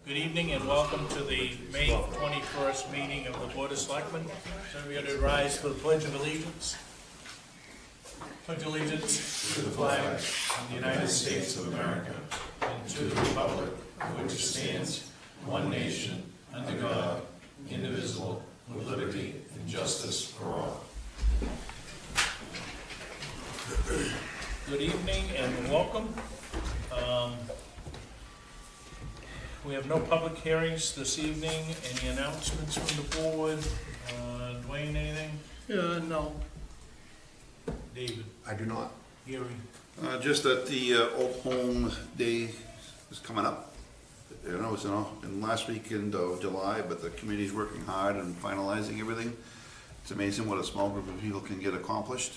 Good evening and welcome to the May 21st meeting of the Board of Selectmen. So we are to rise for the Pledge of Allegiance. Pledge allegiance to the flag of the United States of America and to the republic for which it stands, one nation, under God, indivisible, with liberty and justice for all. Good evening and welcome. We have no public hearings this evening. Any announcements from the board? Dwayne, anything? No. David? I do not. Gary? Just that the Old Home Day is coming up. You know, it's in last weekend of July, but the committee's working hard and finalizing everything. It's amazing what a small group of people can get accomplished.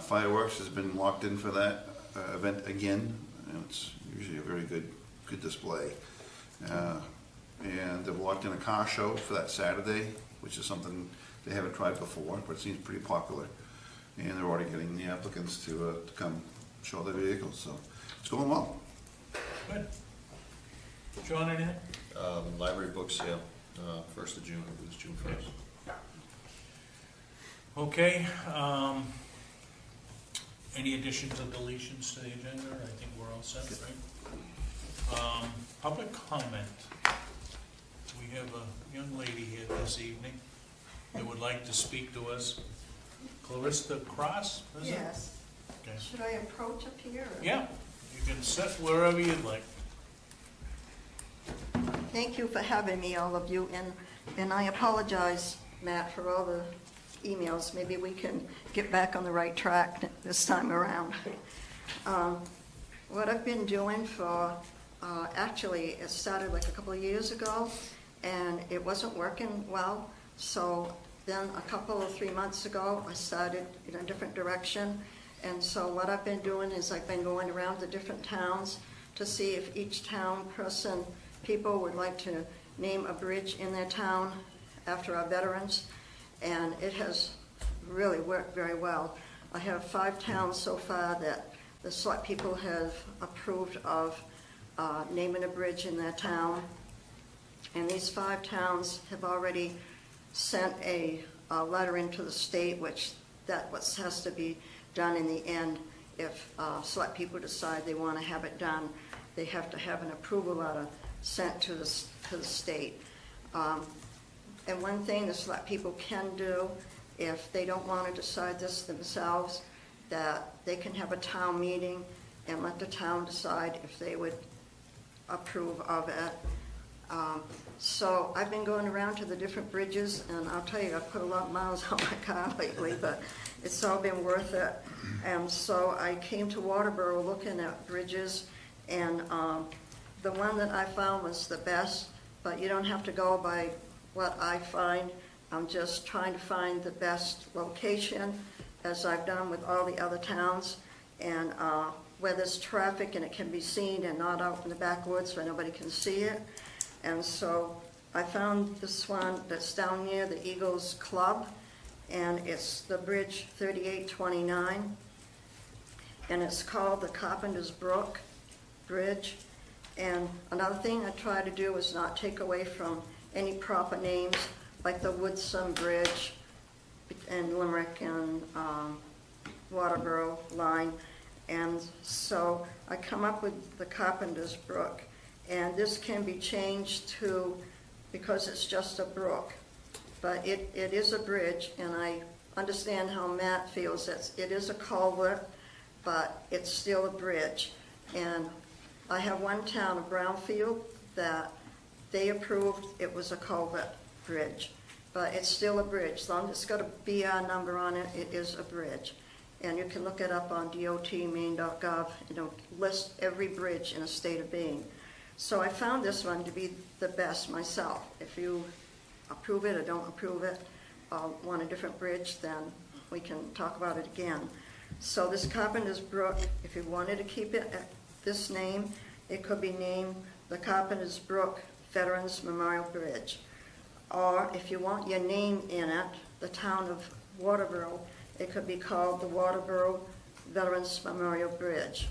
Fireworks has been locked in for that event again, and it's usually a very good display. And they've locked in a car show for that Saturday, which is something they haven't tried before, but it seems pretty popular. And they're already getting the applicants to come show their vehicles, so it's going well. Good. John, anything? Library book sale, 1st of June, it was June 1st. Okay. Any additions or deletions to the agenda? I think we're all set, right? Public comment. We have a young lady here this evening that would like to speak to us. Clarissa Cross, is it? Yes. Okay. Should I approach up here? Or? Yeah, you can sit wherever you'd like. Thank you for having me, all of you, and I apologize, Matt, for all the emails. Maybe we can get back on the right track this time around. What I've been doing for, actually, it started like a couple of years ago, and it wasn't working well, so then a couple of 3 months ago, I started in a different direction. And so what I've been doing is I've been going around to different towns to see if each town people would like to name a bridge in their town after our veterans. And it has really worked very well. I have 5 towns so far that the select people have approved of naming a bridge in their town. And these 5 towns have already sent a letter into the state, which that what has to be done in the end. If select people decide they want to have it done, they have to have an approval letter sent to the state. And one thing the select people can do, if they don't want to decide this themselves, that they can have a town meeting and let the town decide if they would approve of it. So I've been going around to the different bridges, and I'll tell you, I've put a lot of miles on my car lately, but it's all been worth it. And so I came to Waterboro looking at bridges, and the one that I found was the best, but you don't have to go by what I find. I'm just trying to find the best location, as I've done with all the other towns, and where there's traffic and it can be seen and not out in the backwoods where nobody can see it. And so I found this one that's down near the Eagles Club, and it's the bridge 3829, and it's called the Carpenter's Brook Bridge. And another thing I try to do is not take away from any proper names, like the Woodson Bridge and Limerick and Waterboro line. And so I come up with the Carpenter's Brook, and this can be changed to, because it's just a brook, but it is a bridge, and I understand how Matt feels that it is a culvert, but it's still a bridge. And I have one town of Brownfield that they approved it was a culvert bridge, but it's still a bridge. As long as it's got a BR number on it, it is a bridge. And you can look it up on dotmaine.gov, list every bridge in a state of being. So I found this one to be the best myself. If you approve it or don't approve it, want a different bridge, then we can talk about it again. So this Carpenter's Brook, if you wanted to keep it at this name, it could be named the Carpenter's Brook Veterans Memorial Bridge. Or if you want your name in it, the town of Waterboro, it could be called the Waterboro Veterans Memorial Bridge.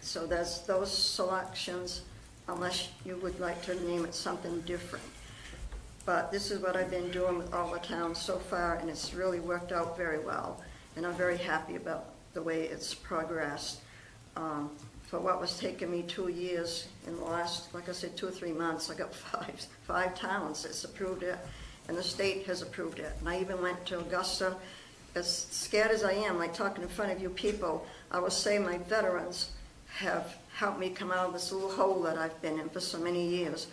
So there's those selections unless you would like to name it something different. But this is what I've been doing with all the towns so far, and it's really worked out very well. And I'm very happy about the way it's progressed. For what was taking me 2 years, in the last, like I said, 2 or 3 months, I got five towns that's approved it, and the state has approved it. And I even went to Augusta. As scared as I am, like talking in front of you people, I will say my veterans have helped me come out of this little hole that I've been in for so many years,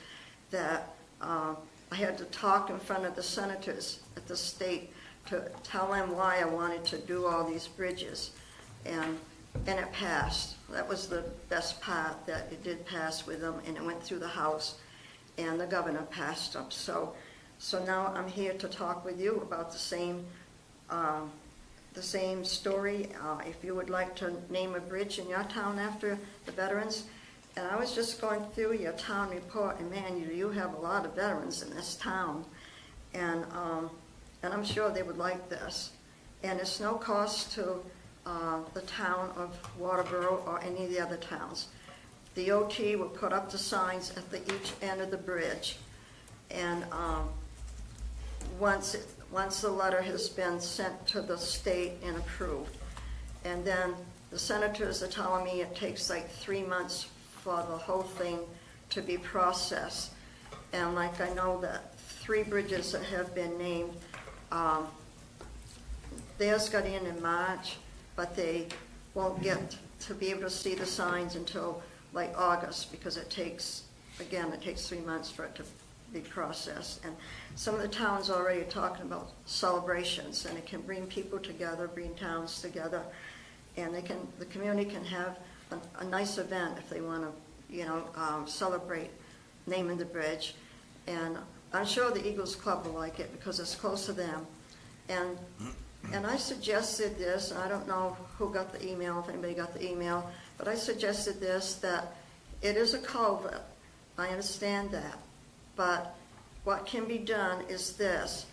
that I had to talk in front of the senators at the state to tell them why I wanted to do all these bridges. And it passed. That was the best part, that it did pass with them, and it went through the House, and the governor passed them. So now I'm here to talk with you about the same story. If you would like to name a bridge in your town after the veterans. And I was just going through your town report, and man, you have a lot of veterans in this town. And I'm sure they would like this. And it's no cost to the town of Waterboro or any of the other towns. The OT will put up the signs at each end of the bridge. And once the letter has been sent to the state and approved. And then the senators are telling me it takes like 3 months for the whole thing to be processed. And like I know that 3 bridges that have been named, theirs got in March, but they won't get to be able to see the signs until like August, because it takes 3 months for it to be processed. And some of the towns already are talking about celebrations, and it can bring people together, bring towns together, and the community can have a nice event if they want to, celebrate naming the bridge. And I'm sure the Eagles Club will like it because it's close to them. And I suggested this, and I don't know who got the email, if anybody got the email, but I suggested this, that it is a culvert. I understand that. But what can be done is this,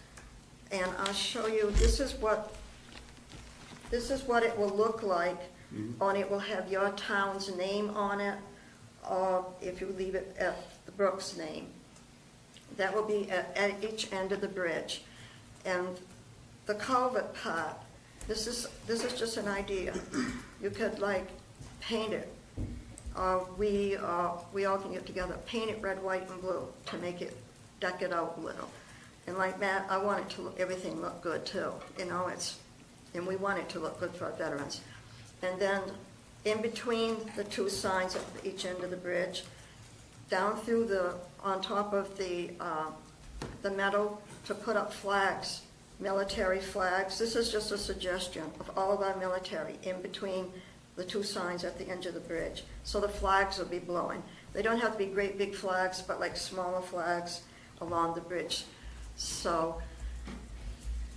and I'll show you, this is what it will look like, and it will have your town's name on it, or if you leave it at the Brooks name. That will be at each end of the bridge. And the culvert part, this is just an idea. You could like paint it, or we all can get together, paint it red, white, and blue to make it, deck it out a little. And like that, I want it to everything look good too. And we want it to look good for our veterans. And then in between the 2 signs at each end of the bridge, down through on top of the metal, to put up flags, military flags. This is just a suggestion of all of our military in between the 2 signs at the end of the bridge. So the flags will be blowing. They don't have to be great big flags, but like smaller flags along the bridge. So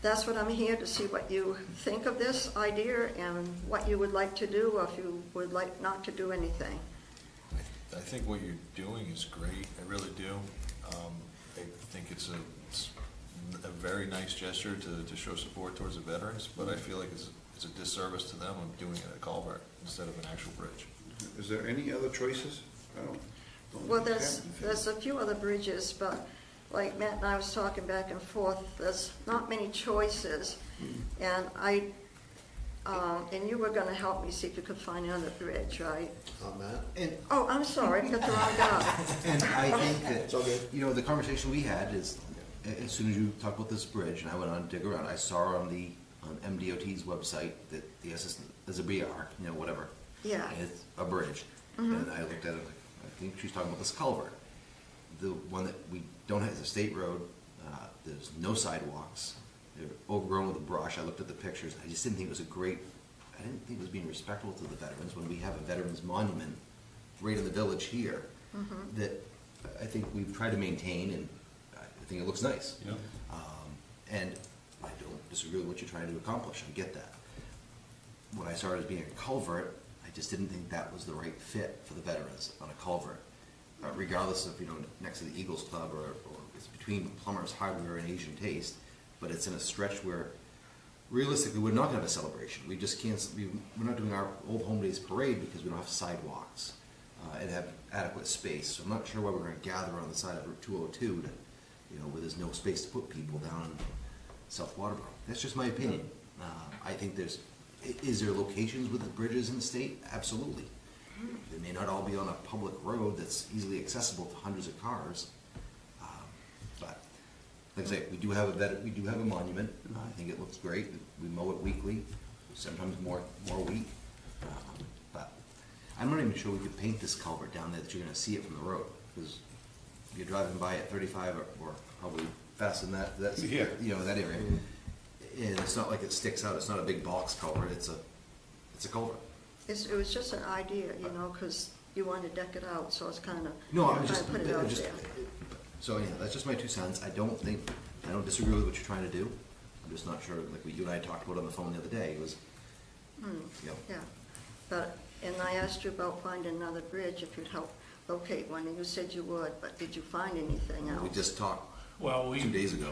that's what I'm here to see, what you think of this idea and what you would like to do, or if you would like not to do anything. I think what you're doing is great, I really do. I think it's a very nice gesture to show support towards the veterans, but I feel like it's a disservice to them of doing it at a culvert instead of an actual bridge. Is there any other choices? Well, there's a few other bridges, but like Matt and I was talking back and forth, there's not many choices. And and you were gonna help me see if you could find another bridge, right? Matt? Oh, I'm sorry, I got the wrong guy. And I think that, It's all good. the conversation we had is, as soon as you talked about this bridge, and I went on to dig around, I saw on MDOT's website that the assistant is a BR, whatever. Yeah. And it's a bridge. And I looked at it, I think she's talking about this culvert. The one that we don't have is a state road. There's no sidewalks. They're overgrown with brush. I looked at the pictures. I just didn't think it was I didn't think it was being respectful to the veterans when we have a veterans monument right in the village here that I think we've tried to maintain, and I think it looks nice. Yeah. And I don't disagree with what you're trying to accomplish. I get that. When I saw it as being a culvert, I just didn't think that was the right fit for the veterans on a culvert. Regardless of, next to the Eagles Club or it's between Plumber's Hardware and Asian Taste, but it's in a stretch where realistically we're not going to have a celebration. We just can't, we're not doing our Old Home Days parade because we don't have sidewalks. and have adequate space. So I'm not sure why we're gonna gather on the side of Route 202 to, you know, where there's no space to put people down in South Waterboro. That's just my opinion. I think is there locations with the bridges in the state? Absolutely. They may not all be on a public road that's easily accessible to hundreds of cars. But, like I say, we do have a monument. I think it looks great. We mow it weekly, sometimes more a week. But I'm not even sure we could paint this culvert down there that you're gonna see it from the road. Because you're driving by at 35 or probably faster than that, that's, Yeah. you know, that area. And it's not like it sticks out, it's not a big box culvert, it's a culvert. It was just an idea, you know, because you want to deck it out, so it's kind of, No, trying to put it out there. So anyhow, that's just my 2 cents. I don't disagree with what you're trying to do. I'm just not sure, like what you and I talked about on the phone the other day, it was, you know, Yeah, but, and I asked you about finding another bridge, if you'd help locate one, and you said you would, but did you find anything else? we just talked Well, 2 days ago.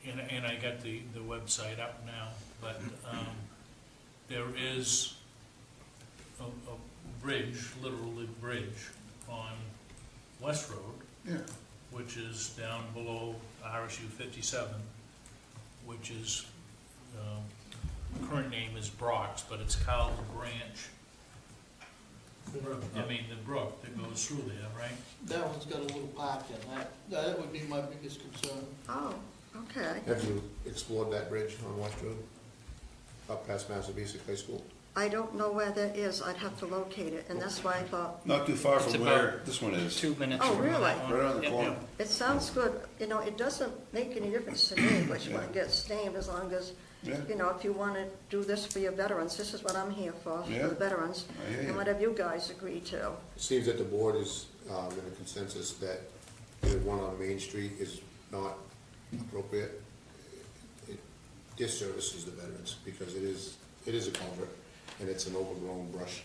And I got the website up now, but there is a bridge, literally bridge, on West Road, Yeah. which is down below RSU 57, which is, the current name is Brock's, but it's Carl's Branch. I mean, the brook that goes through there, right? That one's got a little parking, that would be my biggest concern. Oh, okay. Have you explored that bridge on West Road, up past Massapequa High School? I don't know where that is, I'd have to locate it, and that's why I thought, Not too far It's from about where this one is. 2 minutes. Oh, from really? that one. Right around the Yep. corner. it sounds good, you know, it doesn't make any difference to me which one gets named, as long as, Yeah. you know, if you want to do this for your veterans, this is what I'm here for Yeah. the veterans, I hear you. and whatever you guys agree to. It seems that the board is in a consensus that the one on Main Street is not appropriate. It disservices the veterans because it is a culvert and it's an overgrown brush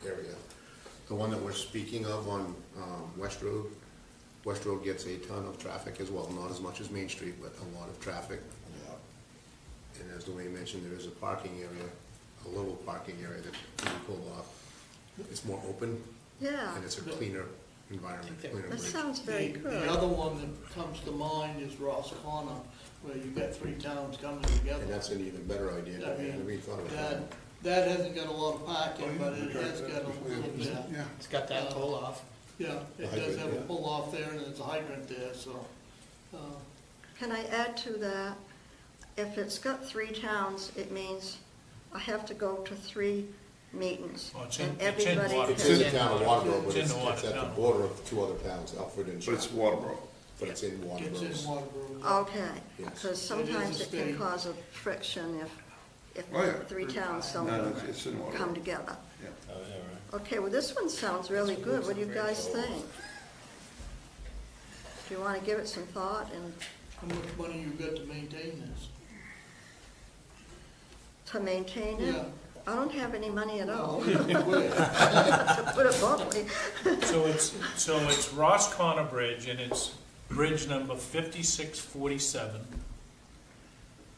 area. The one that we're speaking of on West Road gets a ton of traffic as well, not as much as Main Street, but a lot of traffic. And as Dwayne mentioned, there is a parking area, a little parking area that can be pulled off. It's more open Yeah, and it's a cleaner environment, cleaner that bridge. sounds very The good. other one that comes to mind is Ross Corner, where you've got 3 towns coming together. And that's an even better idea, I never even thought of that. That hasn't got a lot of parking, but it has got a little bit. Yeah. It's got that pull off. Yeah, it The does hydrant, have a yeah. pull off there and there's a hydrant there, so. Can I add to that? If it's got 3 towns, it means I have to go to 3 meetings. Oh, it's and in everybody Water- It's in the has- town of Waterboro, but It's in it's the at the town. border of 2 other towns, Alfred and But it's Shropshire. Waterboro. But it's in It's in Waterboro. Waterboro. Okay, Yes. because sometimes a it can state. cause a friction if Oh, yeah. 3 towns No, don't it's in Waterboro. come together. Yeah. Oh, yeah, right. Okay, well, this one sounds really good. What do you guys think? Do you want to give it some thought and How much money you got to maintain this? to maintain it? Yeah. I don't have any money at all, Where? to put it bluntly. So it's Ross Corner Bridge, and it's bridge number 5647.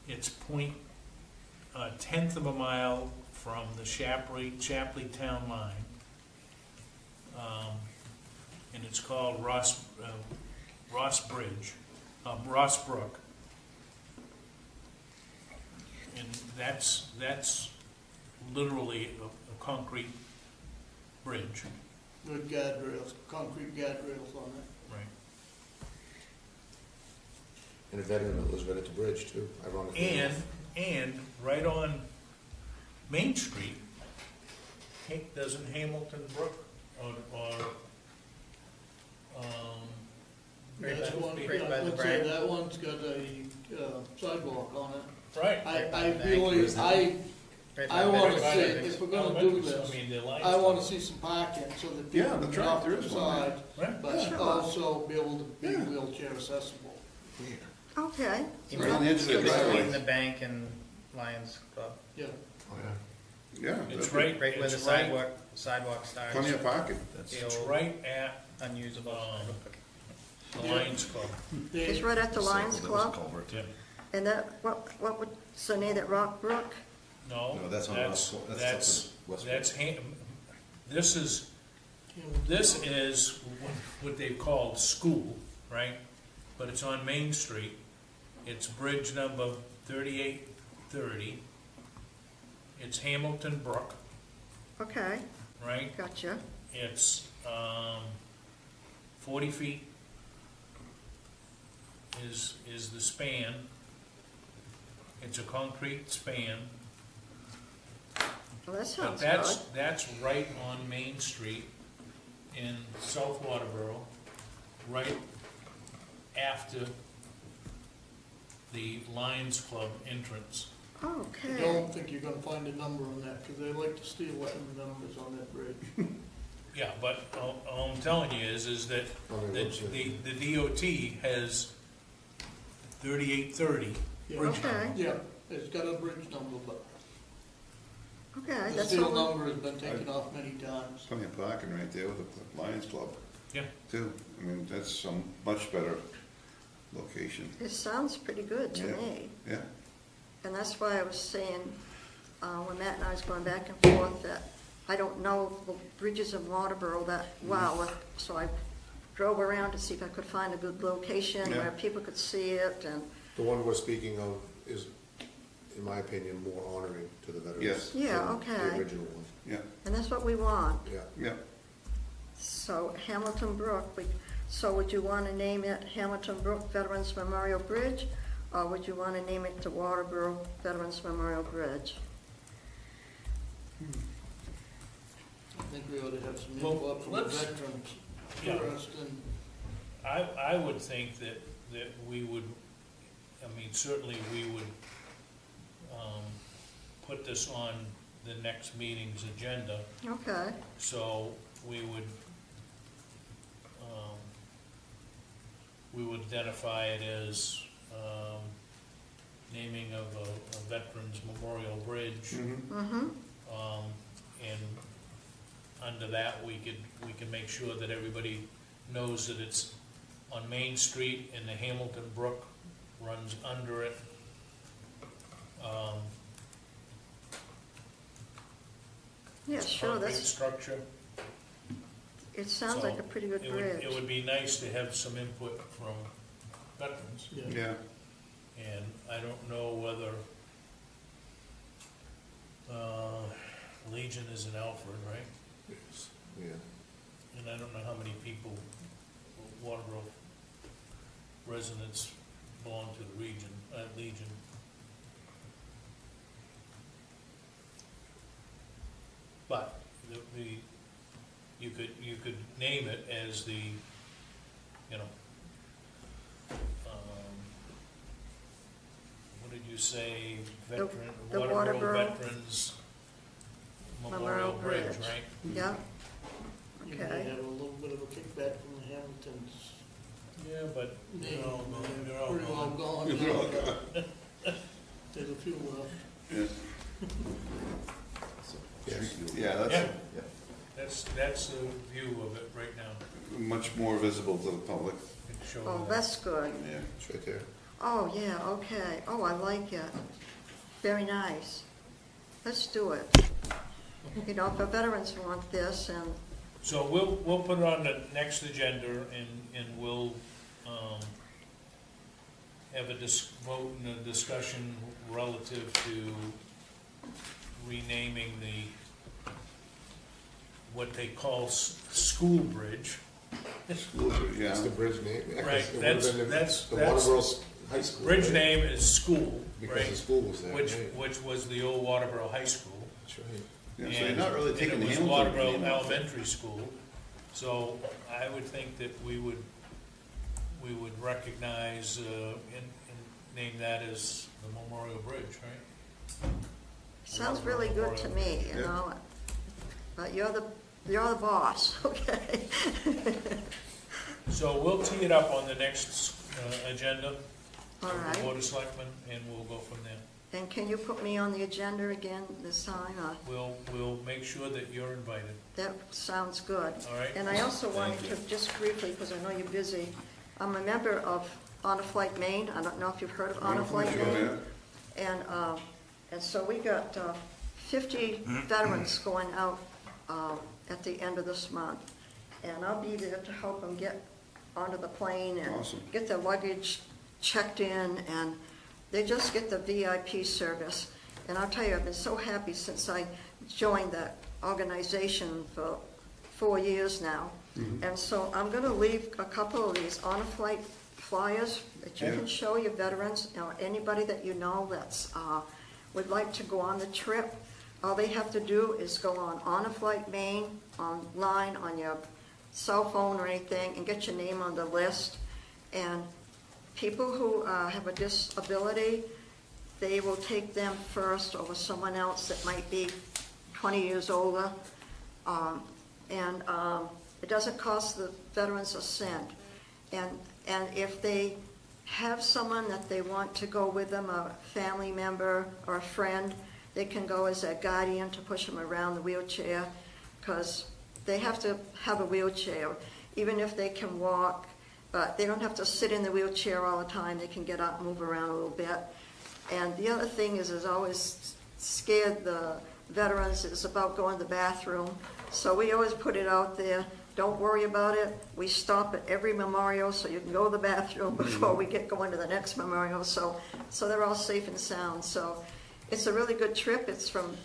It's a tenth of a mile from the Shapley Town line. And it's called Ross Bridge, Ross Brook. And that's literally a concrete bridge, Good guardrails, concrete guardrails on it. right? And a veteran that lives right at the bridge too, ironically. And right on Main Street, doesn't Hamilton Brook or That's one, right by the let's say brand. that one's got a sidewalk on it. right? I really, I wanna see, if we're gonna do this, I mean, the lines. I wanna see some parking so that Yeah, people can that's get right, off there the is one, side, Right. but Sure. also be able to be wheelchair accessible. Okay. Right on the edge of the driveway. Between the bank and Lions Club, Yeah, Oh, yeah. Yeah. It's that's right, right where the it's right, sidewalk starts. Plenty of parking. The it's old right at unusable. the Lions Club. It's right at the Lions So there was a Club, culvert. Yeah. and that, what's the name, that Rock Brook? No, No, that's on that's, West- that's that's, up in West- that's, this is what they called school, right? But it's on Main Street. It's bridge number 3830. It's Hamilton Brook, Okay, right? gotcha. It's 40 feet is the span. It's a concrete span. Well, that But sounds that's, good. that's right on Main Street in South Waterboro, right after the Lions Club entrance. I Okay, don't think you're gonna find a number on that, because they like to steal wetland numbers on that bridge. Yeah, but all I'm telling you is that On the website. the DOT has 3830 Yeah. bridge Okay. number. Yeah, it's got a bridge number, but okay, the that's steel all. number has been taken off many times. Plenty of parking right there with the Lions Club, Yeah, too. I mean, that's some much better location. It sounds pretty good to Yeah. me. Yeah, And that's why I was saying, when Matt and I was going back and forth, that I don't know the bridges in Waterboro that well, so I drove around to see if I could find a good location Yeah. where people could see it, and, The one we're speaking of is, in my opinion, more honoring to the veterans. Yes. Yeah, than okay. The original one, yeah, and that's what we want. yeah. yeah. So Hamilton Brook, so would you want to name it Hamilton Brook Veterans Memorial Bridge, or would you want to name it the Waterboro Veterans Memorial Bridge? I think we ought to have some Well, input from the let's- veterans Yeah. first, and I would think that we would, I mean, certainly we would put this on the next meeting's agenda. Okay, So we would identify it as naming of a Veterans Memorial Bridge. mm-hmm, And under that, we can make sure that everybody knows that it's on Main Street and the Hamilton Brook runs under it. yeah, sure, Concrete that's, structure. it sounds So like a pretty good It would, it bridge. would be nice to have some input from veterans, yeah. Yeah, and I don't know whether Legion is in Alfred, right? Yes, yeah. And I don't know how many people, Waterboro residents belong to the Legion. But you could name it as the, you know, what did you say, veteran, the Waterboro Waterboro Veterans Memorial Memorial Bridge, Bridge. right? Yeah, You may okay, have a little bit of a kickback from the Hamiltons. Yeah, but Name, they're all gone, they're all pretty well gone. gone. They're all gone. There's a few left. yeah, Yes. yeah, that's Yeah, that's the view of it right now. much more visible to the public. It shows oh, that. that's good. Yeah, It's right there. Oh, yeah, okay, oh, I like it, very nice. Let's do it. You know, if the veterans want this, and, So we'll put it on the next agenda and we'll, have a vote and a discussion relative to renaming what they call school bridge. yeah. That's the bridge name. Yeah, 'cause Right, it would've that's- been the that's- Waterboro High School. Bridge right? name is school, Because the right? school was there. Which, right. which was the old Waterboro High School. That's right. Yeah, so you're not really taking And the it was Hamilton Waterboro name off. Elementary School, so I would think that we would recognize, and name that as the Memorial Bridge, right? sounds really good to me, you Yeah. know? But you're the boss, okay? So we'll tee it up on the next, agenda All of the right, Board of Selectmen, and we'll go from there. and can you put me on the agenda again this time? We'll make sure that you're invited, That sounds good. all right? And I also wanted to, just briefly, because I know you're busy, I'm a member of Honor Flight Maine. I don't know if you've heard of Honor Flight Sure, Maine. yeah. And And so we got 50 veterans going out at the end of this month. And I'll be there to help them get onto the plane and Awesome. get their luggage checked in, and they just get the VIP service. And I'll tell you, I've been so happy since I joined that organization for 4 years now. And so I'm gonna leave a couple of these on-flight flyers that you Yeah. can show your veterans, or anybody that you know that's, would like to go on the trip. All they have to do is go on a flight Maine, online, on your cell phone or anything, and get your name on the list. And people who have a disability, they will take them first over someone else that might be 20 years older. It doesn't cost the veterans a cent. And if they have someone that they want to go with them, a family member or a friend, they can go as a guardian to push them around the wheelchair, because they have to have a wheelchair, even if they can walk, but they don't have to sit in the wheelchair all the time. They can get up and move around a little bit. And the other thing is always scared the veterans is about going to the bathroom. So we always put it out there, don't worry about it. We stop at every memorial so you can go to the bathroom before we get going to the next memorial. So they're all safe and sound. So it's a really good trip. It's from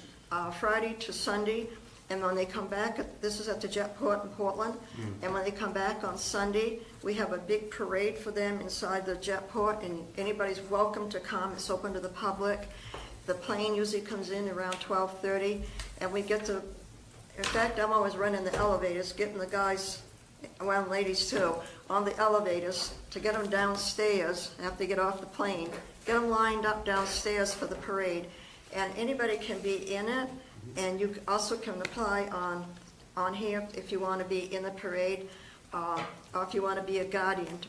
Friday to Sunday. And when they come back, this is at the Jetport in Portland, and when they come back on Sunday, we have a big parade for them inside the Jetport, and anybody's welcome to come. It's open to the public. The plane usually comes in around 12:30, and we get to, in fact, I'm always running the elevators, getting the guys, well, ladies too, on the elevators to get them downstairs after they get off the plane, get them lined up downstairs for the parade. And anybody can be in it. And you also can apply on here if you want to be in the parade, or if you want to be a guardian to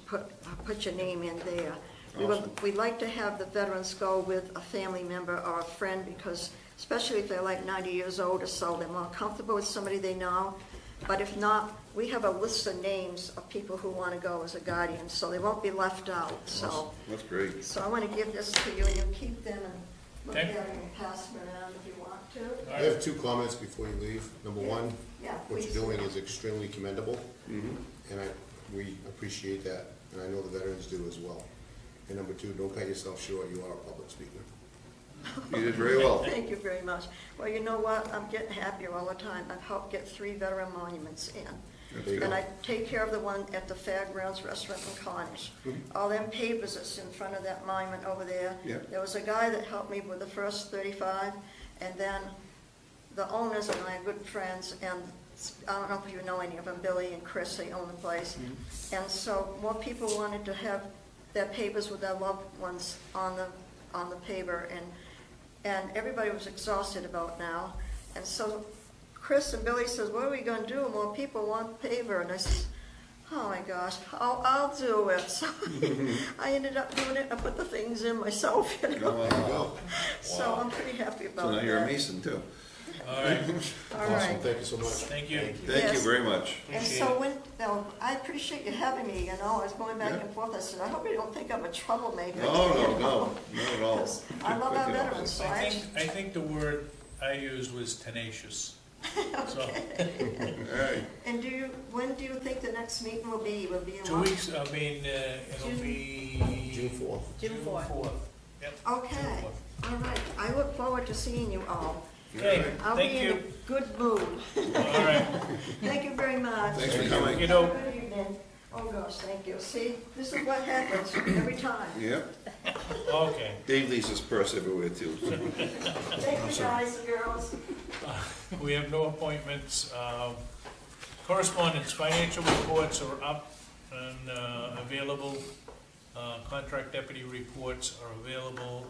put your name in there. Awesome. We'd like to have the veterans go with a family member or a friend, because especially if they're like 90 years old or so, they're more comfortable with somebody they know. But if not, we have a list of names of people who want to go as a guardian, so they won't be left out. So, That's great. so I want to give this to you, and you keep them and look at Okay. them and pass them around if you want to. I have 2 comments before you leave. Number one, Yeah, what you're please. doing is extremely commendable, and we appreciate that, and I know the veterans do as well. And number 2, don't cut yourself short, you are a public speaker. You did very well. Thank you very much. Well, you know what? I'm getting happier all the time. I've helped get 3 veteran monuments in. That's good. And I take care of the one at the Fairgrounds Restaurant in Cornish. All them papers that's in front of that monument over there. Yeah. There was a guy that helped me with the first 35, and then the owners and I are good friends, and I don't know if you know any of them, Billy and Chris, they own the place. And so more people wanted to have their papers with their loved ones on the paper, and everybody was exhausted about now. And so Chris and Billy says, what are we gonna do? More people want paper. And I said, oh my gosh, I'll do it. So I ended up doing it. I put the things in myself, you know. Wow. So I'm pretty happy about So that. now you're a Mason too. All right, All Awesome, right. thank you so much. thank you. Thank you Yes. very much. And so I appreciate you having me, you know. I was going back and forth. I said, I hope you don't think I'm a troublemaker. No, you no, know. not at all. 'Cause I love our veterans, so I think the word I used was tenacious. So, All right. And when do you think the next meeting will be? Will it be in 2 what? weeks, I mean, it'll be. June 4th. June 4th. Yep. Okay, all right. I look forward to seeing you all. Okay, I'll be thank in a you. good mood. All right, Thank you very much. Thanks for coming. you know, Good evening. Oh gosh, thank you. See, this is what happens every time. Yep. okay. Dave leaves his purse everywhere too. Thank you guys and girls. We have no appointments. Correspondence, financial reports are up and available. Contract deputy reports are available,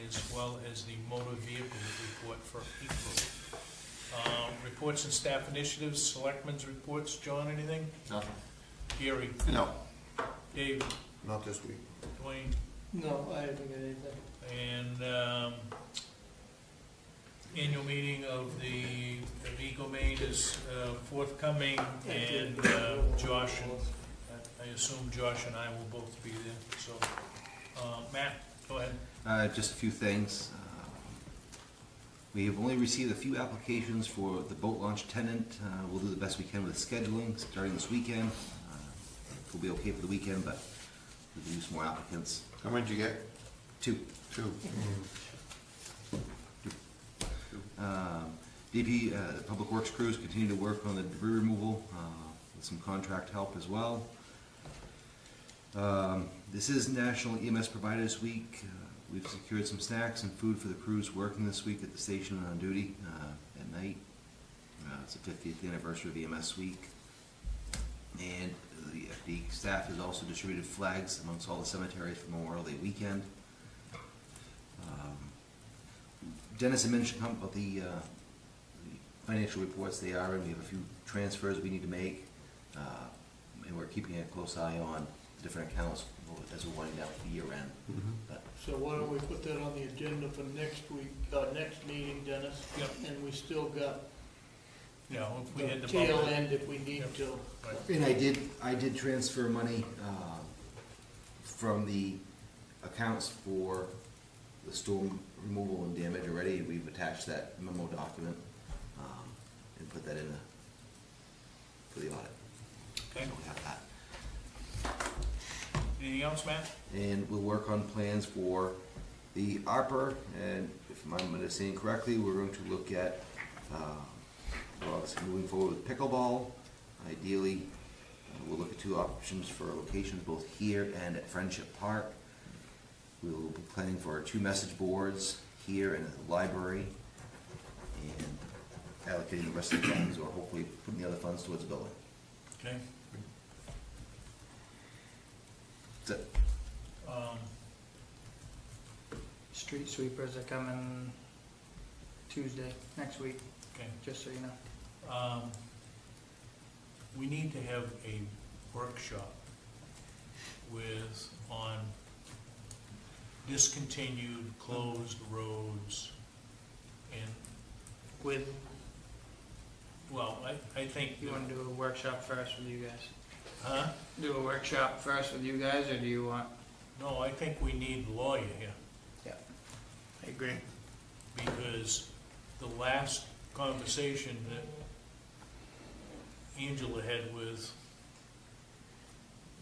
as well as the motor vehicle report for April. Reports and staff initiatives, selectmen's reports. John, anything? Nothing. Gary? No. Dave? Not this week. Dwayne? No, I haven't got anything. And annual meeting of the Eagle Maine is forthcoming, and Josh, and I assume Josh and I will both be there. So, Matt, go ahead. Just a few things. We have only received a few applications for the boat launch tenant. We'll do the best we can with scheduling starting this weekend. We'll be okay for the weekend, but we can use more applicants. How many did you get? 2. Two. DP, Public Works crews continue to work on the debris removal with some contract help as well. This is National EMS Providers Week. We've secured some snacks and food for the crews working this week at the station on duty at night. It's the 50th anniversary of EMS Week. And the FD staff has also distributed flags amongst all the cemeteries for Memorial Day weekend. Dennis had mentioned about the financial reports they are in. We have a few transfers we need to make, and we're keeping a close eye on different accounts as we're winding down the year end. But So why don't we put that on the agenda for next week, next meeting, Dennis? Yep. And we still got Yeah, if we the had the tail bump. end if we need Yep. to. Right. And I did transfer money from the accounts for the storm removal and damage already. We've attached that memo document and put that in for the audit. Okay. So we have that. Anything else, Matt? And we'll work on plans for the ARPA, and if I'm understanding correctly, we're going to look at, we're obviously moving forward with pickleball. Ideally, we'll look at 2 options for locations both here and at Friendship Park. We'll be planning for 2 message boards here and at the library, and allocating the rest of the funds, or hopefully putting the other funds towards the building. Okay. That's it. Street sweepers are coming Tuesday, next week, Okay. just so you know. We need to have a workshop on discontinued, closed roads, and, With, well, I think, you wanna do a workshop first with you guys? huh? Do a workshop first with you guys, or do you want? No, I think we need a lawyer here, Yeah. I agree. because the last conversation that Angela had with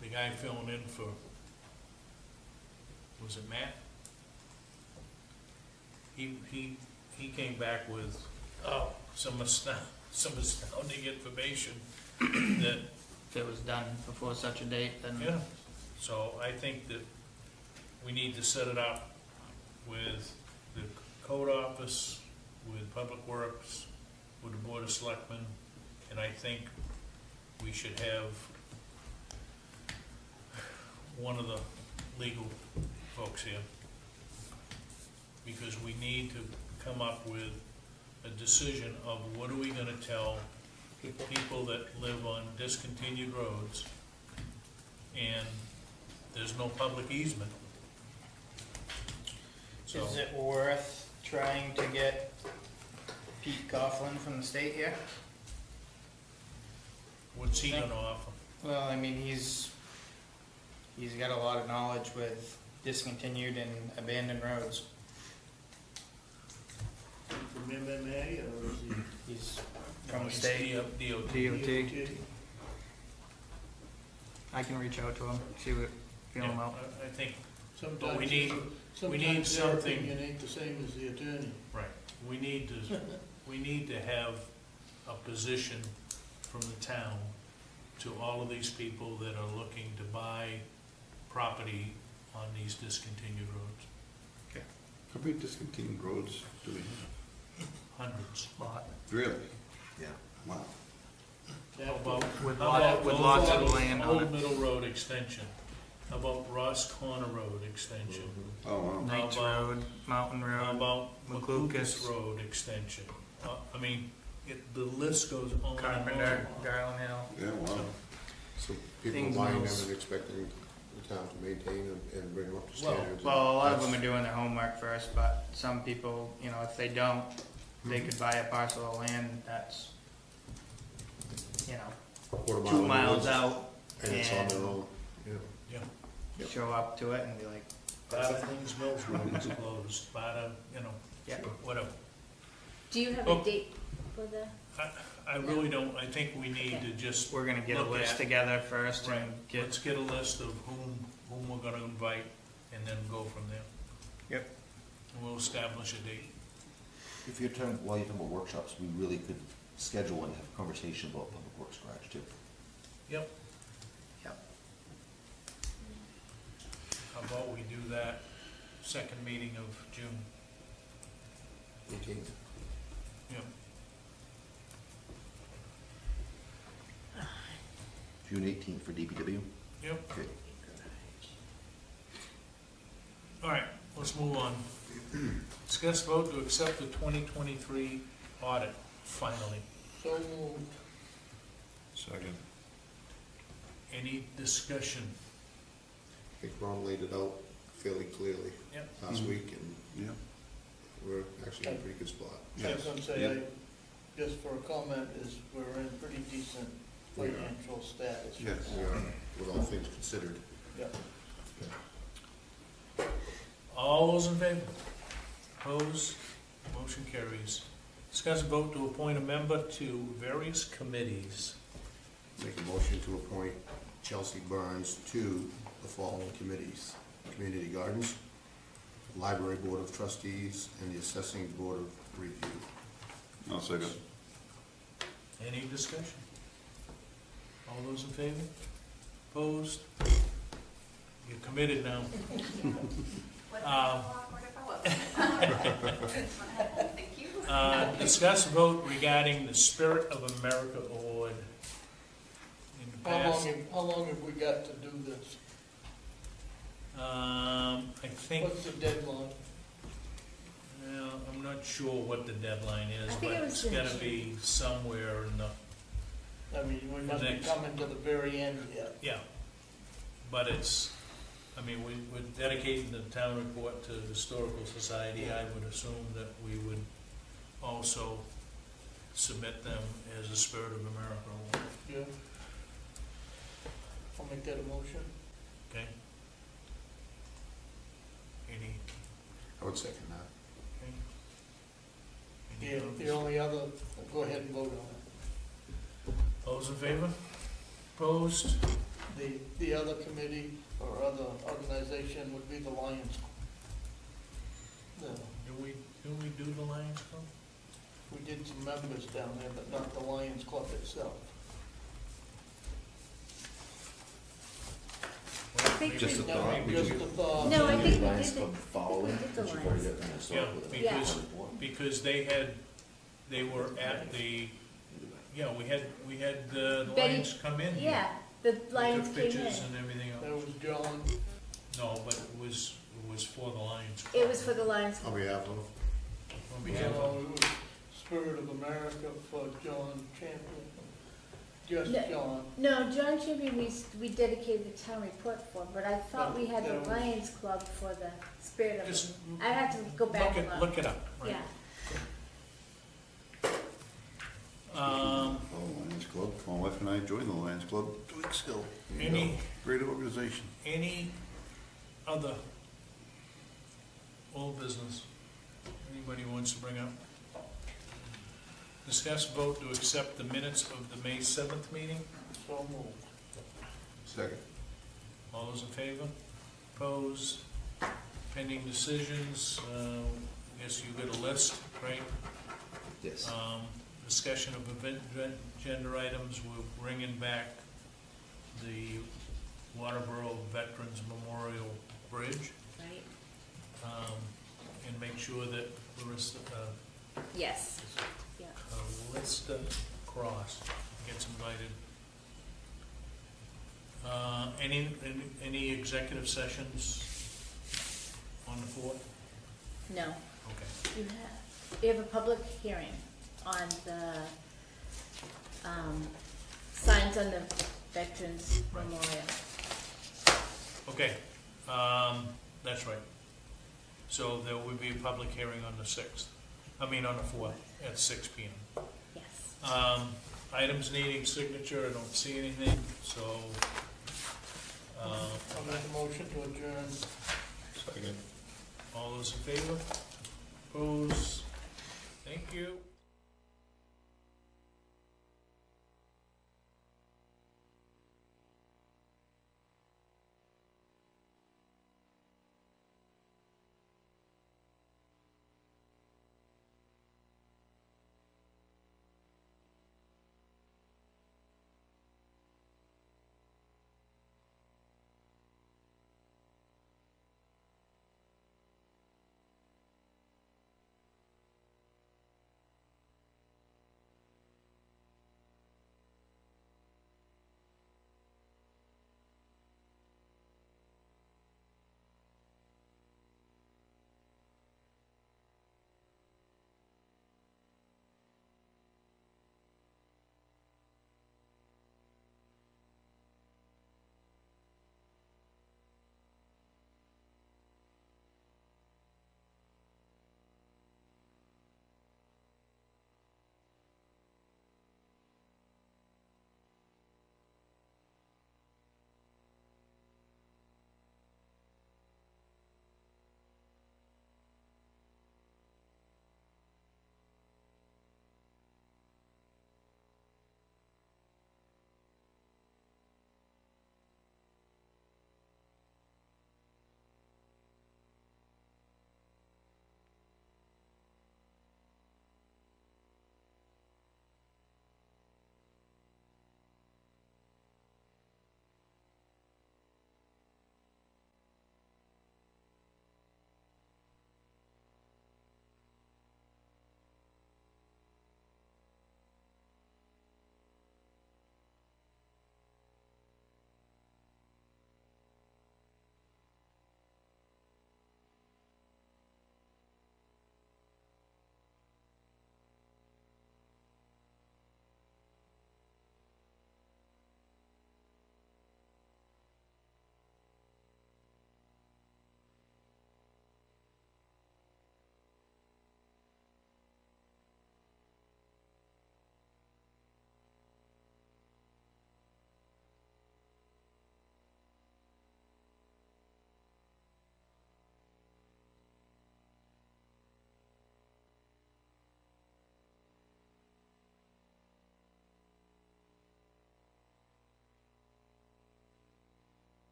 the guy filling in for, was it Matt? He came back with, some astounding information that, If it was done before such a date, then. yeah, so I think that we need to set it up with the code office, with Public Works, with the Board of Selectmen, and I think we should have one of the legal folks here, because we need to come up with a decision of what are we gonna tell people that live on discontinued roads, and there's no public easement. So, Is it worth trying to get Pete Coughlin from the state here? what's he gonna offer? Well, I mean, he's got a lot of knowledge with discontinued and abandoned roads. From MMA or is he? He's from the It's state, DOT. DOT. I can reach out to him, see what, feel him Yeah, out. I think, Sometimes, we need sometimes their something- opinion ain't the same as the attorney. right, we need to have a position from the town to all of these people that are looking to buy property on these discontinued roads. How many discontinued roads do we have? Hundreds. Lot. Really? Yeah. Wow. How about, With how lot- about with lots of Old- land on Old it. Middle Road extension? How about Ross Corner Road extension? Oh, wow. Knights How about- Road, Mountain How Road, about McLucas. McLucas Road extension? I mean, the list goes on and Carpenter, on. Garland Hill. Yeah, wow. So people Things are buying them moves. and expecting the town to maintain them and bring them up to Well, standards. Well, a lot of That's- them are doing their homework first, but some people, you know, if they don't, they could buy a parcel of land that's, you know, quarter mile 2 in the miles woods, out And it's on their own, yeah. Yeah. show up to it and be like, Bada Things Mills Road is closed, Bada, yeah. whatever. Do you have a Okay. date for the? I really don't, I think we need to just. We're gonna get a look list at- together first Right, and get, let's get a list of whom we're gonna invite, and then go from there. Yep. And we'll establish a date. If you're talking, while you're talking about workshops, we really could schedule and have a conversation about Public Works Garage too. Yep. yep. How about we do that second meeting of June? 18th. Yep. June 18th for DPW. Yep. Okay. All right, let's move on. Discuss vote to accept the 2023 audit, finally. So moved. Second. Any discussion? I think Ron laid it out fairly clearly Yep. last week, and Yeah. we're actually in a pretty good spot. I was gonna say, Yep. just for a comment, is we're in pretty decent financial status. Yes. We are, with all things considered. Yep. All those in favor? Opposed? Motion carries. Discuss vote to appoint a member to various committees. Make a motion to appoint Chelsea Burns to the following committees: Community Gardens, Library Board of Trustees, and the Assessing Board of Review. I'll second. Any discussion? All those in favor? Opposed? You're committed now. Thank you. Discuss vote regarding the Spirit of America Award. In the past, How long have we got to do this? I think, What's the deadline? well, I'm not sure what the deadline is, I think but it was it's in gotta June. be somewhere in the, I mean, we must be Next. coming to the very end yet. yeah. But it's, I mean, we're dedicating the town report to the Historical Society. I would assume that we would also submit them as a Spirit of America Award, Yeah. I'll make that a motion. okay? Any, I would second that. okay? Any The others? only other, go ahead and vote on Those in favor? Opposed? it. The other committee or other organization would be the Lions. No, Do we do the Lions Club? we did some members down there, but not the Lions Club itself. I think Just we- a thought. No, just a thought. No, I think we did Lions the, Club following, I think we did the which you've already Lions. done Yeah, historical with it. because, Yeah. because they were at the, yeah, we had the Betty- Lions come in. here. Yeah, the They Lions took came in. pictures and everything That else. was John. No, but it was for the Lions. It was for the Lions. On behalf of, On behalf of, No, it was Spirit of America for John Champion. Just No. John. No, John Champion, we dedicated the town report for, but I thought we had the That was- Lions Club for the Spirit of just it. I'd have to go back and look. look it up, right? Yeah. Oh, Lions Club. My wife and I joined the Lions Club 2 weeks ago. Any- Great organization. Any other old business anybody wants to bring up? Discuss vote to accept the minutes of the May 7th meeting. So moved. second. All those in favor? Opposed? Pending decisions, I guess you got a list, right? Yes. Discussion of agenda items, we're bringing back the Waterboro Veterans Memorial Bridge, Right? and make sure that Larissa, Yes. Yeah. Calista Cross gets invited. Any executive sessions on the 4th? No. Okay. You have a public hearing on the, signs on the Veterans Right. Memorial. Okay, that's right. So there will be a public hearing on the 6th, on the 4th, at 6 PM. Yes. Items needing signature, I don't see anything, so, I'll make a motion to adjourn. Second. all those in favor? Opposed? Thank Thank you.